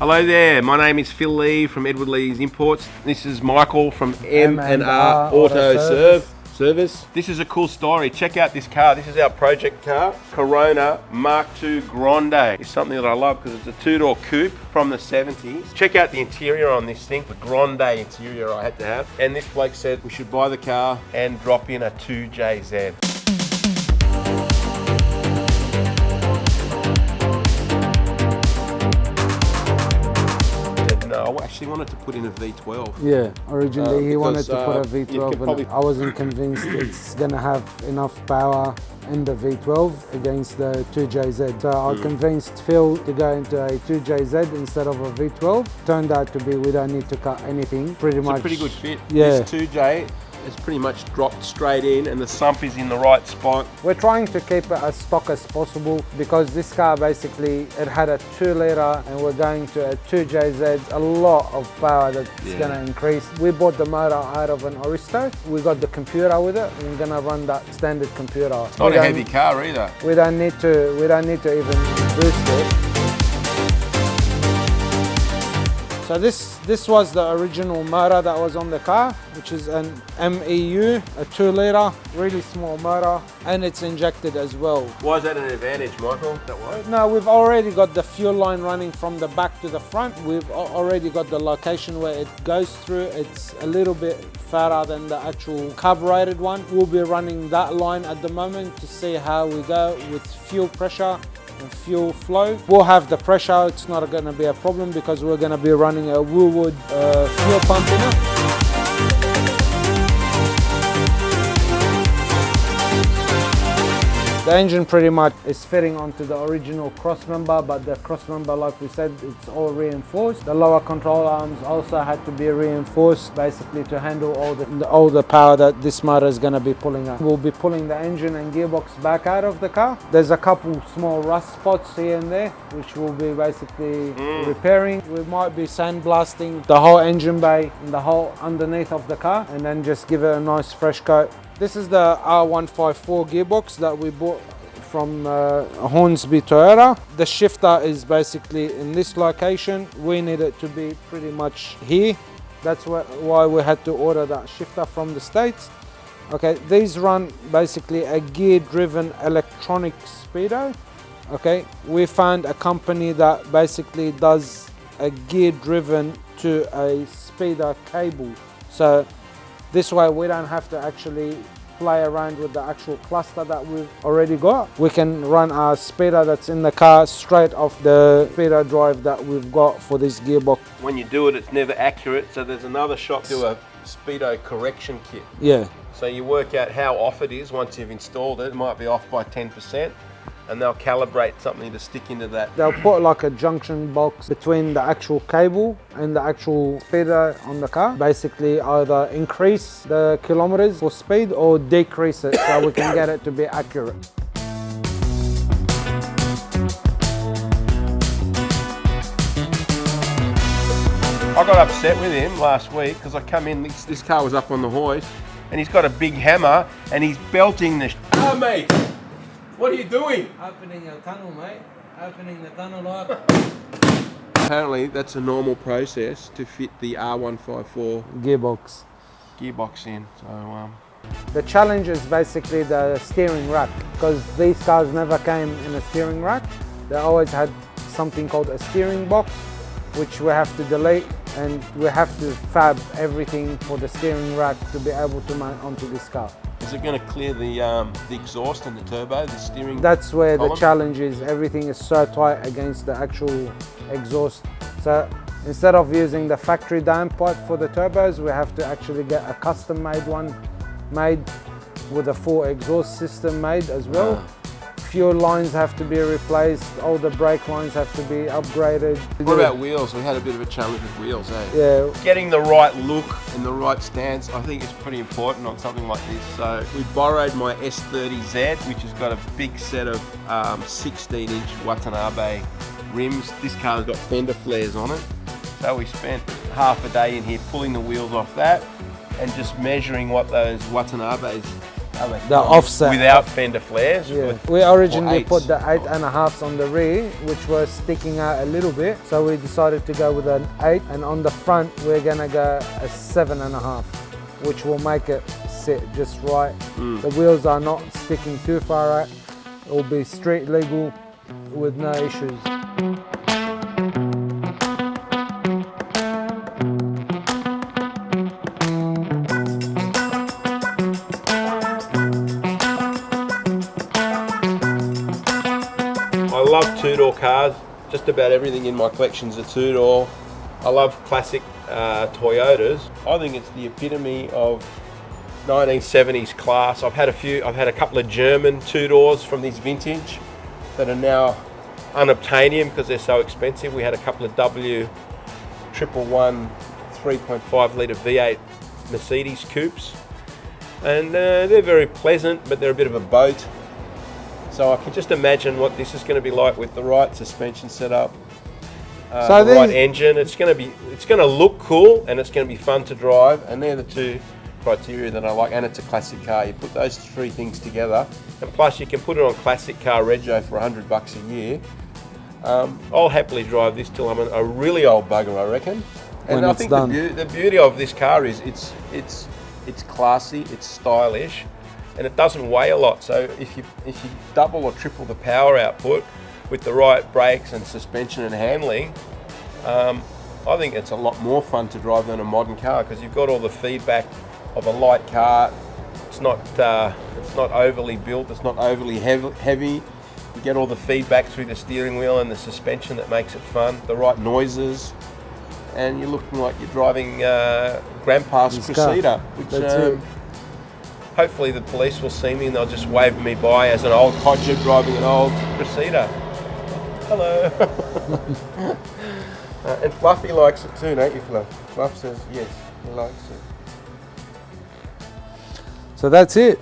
Hello there, my name is Phil Lee from Edward Lee's Imports. This is Michael from M&R Auto Service. This is a cool story. Check out this car. This is our project car, Corona Mark II Grande. It's something that I love because it's a two-door coupe from the 70s. Check out the interior on this thing, the Grande interior I had to have. And this bloke said we should buy the car and drop in a 2JZ. I actually wanted to put in a V12. Yeah, originally he wanted to put a V12 and I wasn't convinced it's going to have enough power in the V12 against the 2JZ. So I convinced Phil to go into a 2JZ instead of a V12. Turned out to be we don't need to cut anything. It's a pretty good fit. Yeah. This 2J is pretty much dropped straight in and the sump is in the right spot. We're trying to keep it as stock as possible because this car basically, it had a 2-litre and we're going to a 2JZ, a lot of power that's going to increase. We bought the motor out of an Aristo. We got the computer with it and we're going to run that standard computer. It's not a heavy car either. We don't need to even boost it. So this was the original motor that was on the car, which is an MEU, a 2-litre, really small motor, and it's injected as well. Why is that an advantage, Michael? No, we've already got the fuel line running from the back to the front. We've already got the location where it goes through. It's a little bit fatter than the actual carbureted one. We'll be running that line at the moment to see how we go with fuel pressure and fuel flow. We'll have the pressure, it's not going to be a problem because we're going to be running a Woolwood fuel pump in it. The engine pretty much is fitting onto the original cross member, but the cross member, like we said, it's all reinforced. The lower control arms also had to be reinforced, basically to handle all the power that this motor is going to be pulling out. We'll be pulling the engine and gearbox back out of the car. There's a couple small rust spots here and there, which we'll be basically repairing. We might be sandblasting the whole engine bay and the whole underneath of the car, and then just give it a nice fresh coat. This is the R154 gearbox that we bought from Hornsby Toyota. The shifter is basically in this location. We need it to be pretty much here. That's why we had to order that shifter from the States. Okay, these run basically a gear-driven electronic speedo. Okay, we found a company that basically does a gear-driven to a speedo cable. So this way we don't have to actually play around with the actual cluster that we've already got. We can run our speedo that's in the car straight off the speedo drive that we've got for this gearbox. When you do it, it's never accurate, so there's another shop do a speedo correction kit. Yeah. So you work out how off it is once you've installed it. It might be off by 10%. And they'll calibrate something to stick into that. They'll put like a junction box between the actual cable and the actual speedo on the car. Basically either increase the kilometers for speed or decrease it so we can get it to be accurate. I got upset with him last week because I come in, this car was up on the hoist and he's got a big hammer and he's belting the Oh mate! What are you doing? Opening a tunnel, mate. Opening the tunnel up. Apparently that's a normal process to fit the R154 gearbox in. So the challenge is basically the steering rack, because these cars never came in a steering rack. They always had something called a steering box, which we have to delete, and we have to fab everything for the steering rack to be able to mount onto this car. Is it going to clear the exhaust and the turbo, the steering? That's where column? The challenge is. Everything is so tight against the actual exhaust. So instead of using the factory downpipe for the turbos, we have to actually get a custom made one made with a full exhaust system made as well. Fuel lines have to be replaced, all the brake lines have to be upgraded. What about wheels? We had a bit of a challenge with wheels, eh? Yeah. Getting the right look and the right stance, I think is pretty important on something like this. So we borrowed my S30Z, which has got a big set of 16-inch Watanabe rims. This car's got fender flares on it. So we spent half a day in here pulling the wheels off that and just measuring what those Watanabes the offset. Without fender flares? Yeah. We originally Or put the eights. 8.5s on the rear, which was sticking out a little bit. So we decided to go with an 8, and on the front, we're gonna go a 7.5, which will make it sit just right. The wheels are not sticking too far out. It will be street legal with no issues. I love two-door cars. Just about everything in my collection is a two-door. I love classic Toyotas. I think it's the epitome of 1970s class. I've had a couple of German two-doors from this vintage that are now unobtainium because they're so expensive. We had a couple of W111 3.5 litre V8 Mercedes coupes, and they're very pleasant, but they're a bit of a boat. So I can just imagine what this is going to be like with the right suspension setup, the right engine. It's going to look cool, and it's going to be fun to drive, and they're the two criteria that I like. And it's a classic car. You put those three things together, and plus you can put it on Classic Car Rego for $100 a year. I'll happily drive this till I'm a really old bugger, I reckon. And I think the beauty of this car is it's classy, it's stylish, and it doesn't weigh a lot. So if you double or triple the power output with the right brakes and suspension and handling, I think it's a lot more fun to drive than a modern car because you've got all the feedback of a light car. It's not overly built. It's not overly heavy. You get all the feedback through the steering wheel and the suspension that makes it fun. The right noises, and you're looking like you're driving Grandpa's Cressida, which hopefully the police will see me and they'll just wave me by as an old codger driving an old Cressida. Hello. And Fluffy likes it too, don't you, Fluff? Fluff says yes, he likes it. So that's it.